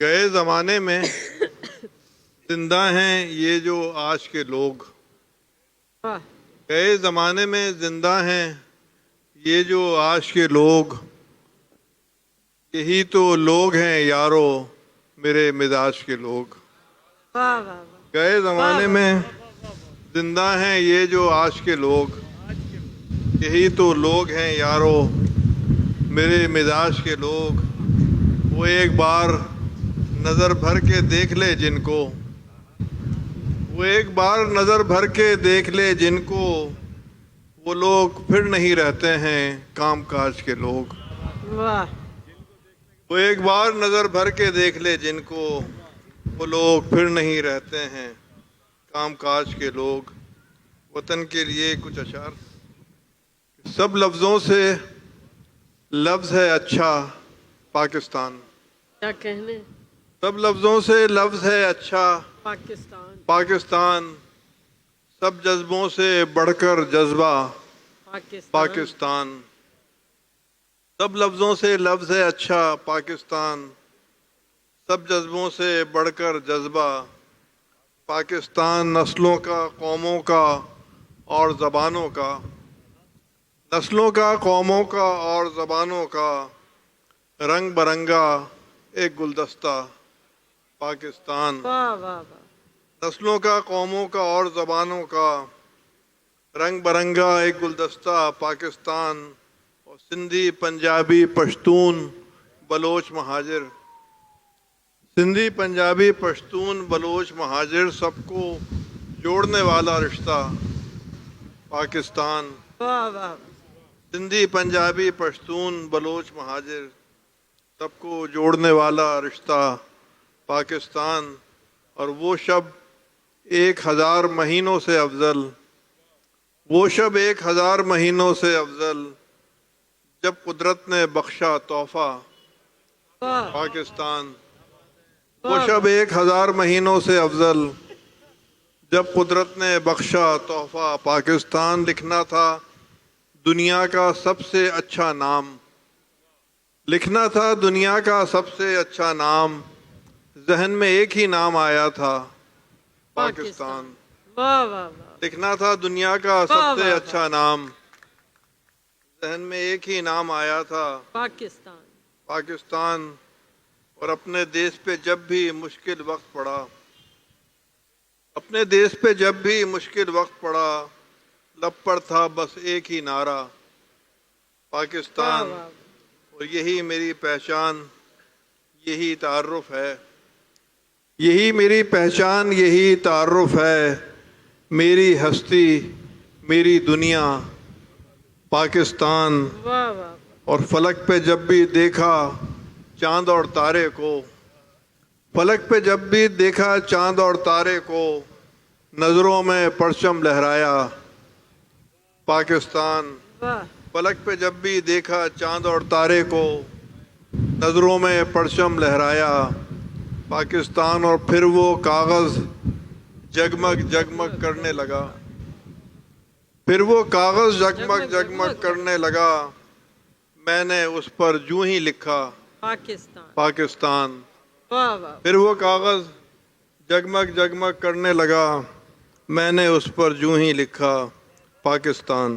گئے زمانے میں زندہ ہیں یہ جو آج کے لوگ، واہ گئے زمانے میں زندہ ہیں یہ جو آج کے لوگ، یہی تو لوگ ہیں یارو میرے مزاج کے لوگ۔ واہ واہ واہ گئے زمانے میں زندہ ہیں یہ جو آج کے لوگ، یہی تو لوگ ہیں یارو میرے مزاج کے لوگ۔ وہ ایک بار نظر بھر کے دیکھ لے جن کو، وہ ایک بار نظر بھر کے دیکھ لے جن کو، وہ لوگ پھر نہیں رہتے ہیں کام کاج کے لوگ۔ واہ وہ ایک بار نظر بھر کے دیکھ لے جن کو، وہ لوگ پھر نہیں رہتے ہیں کام کاج کے لوگ۔ وطن کے لیے کچھ اشعار۔ سب لفظوں سے لفظ ہے اچھا پاکستان، کیا کہنے سب لفظوں سے لفظ ہے اچھا پاکستان پاکستان، سب جذبوں سے بڑھ کر جذبہ پاکستان، سب لفظوں سے لفظ ہے اچھا پاکستان، سب جذبوں سے بڑھ کر جذبہ پاکستان۔ نسلوں کا، قوموں کا اور زبانوں کا، نسلوں کا، قوموں کا اور زبانوں کا رنگ برنگا ایک گلدستہ پاکستان۔ واہ واہ واہ نسلوں کا، قوموں کا اور زبانوں کا رنگ برنگا ایک گلدستہ پاکستان۔ اور سندھی، پنجابی، پشتون، بلوچ، مہاجر، سندھی، پنجابی، پشتون، بلوچ، مہاجر، سب کو جوڑنے والا رشتہ پاکستان۔ واہ واہ سندھی، پنجابی، پشتون، بلوچ، مہاجر، سب کو جوڑنے والا رشتہ پاکستان۔ اور وہ شب 1000 مہینوں سے افضل، وہ شب 1000 مہینوں سے افضل، جب قدرت نے بخشا تحفہ واہ پاکستان۔ وہ شب 1000 مہینوں سے افضل، جب قدرت نے بخشا تحفہ پاکستان۔ لکھنا تھا دنیا کا سب سے اچھا نام، لکھنا تھا دنیا کا سب سے اچھا نام، ذہن میں ایک ہی نام آیا تھا پاکستان۔ واہ واہ واہ لکھنا تھا دنیا کا سب سے اچھا نام، ذہن میں ایک ہی نام آیا تھا پاکستان۔ پاکستان۔ اور اپنے دیس پہ جب بھی مشکل وقت پڑا، اپنے دیس پہ جب بھی مشکل وقت پڑا، لب پر تھا بس ایک ہی نعرہ پاکستان۔ واہ واہ اور یہی میری پہچان، یہی تعارف ہے، یہی میری پہچان، یہی تعارف ہے، میری ہستی، میری دنیا پاکستان۔ واہ واہ اور فلک پہ جب بھی دیکھا چاند اور تارے کو، فلک پہ جب بھی دیکھا چاند اور تارے کو، نظروں میں پرچم لہرایا پاکستان۔ واہ فلک پہ جب بھی دیکھا چاند اور تارے کو، نظروں میں پرچم لہرایا پاکستان۔ اور پھر وہ کاغذ جگمگ جگمگ کرنے لگا، پھر وہ کاغذ جگمگ جگمگ کرنے لگا، میں نے اس پر یوں ہی لکھا پاکستان۔ پاکستان۔ واہ واہ پھر وہ کاغذ جگمگ جگمگ کرنے لگا، میں نے اس پر یوں ہی لکھا پاکستان۔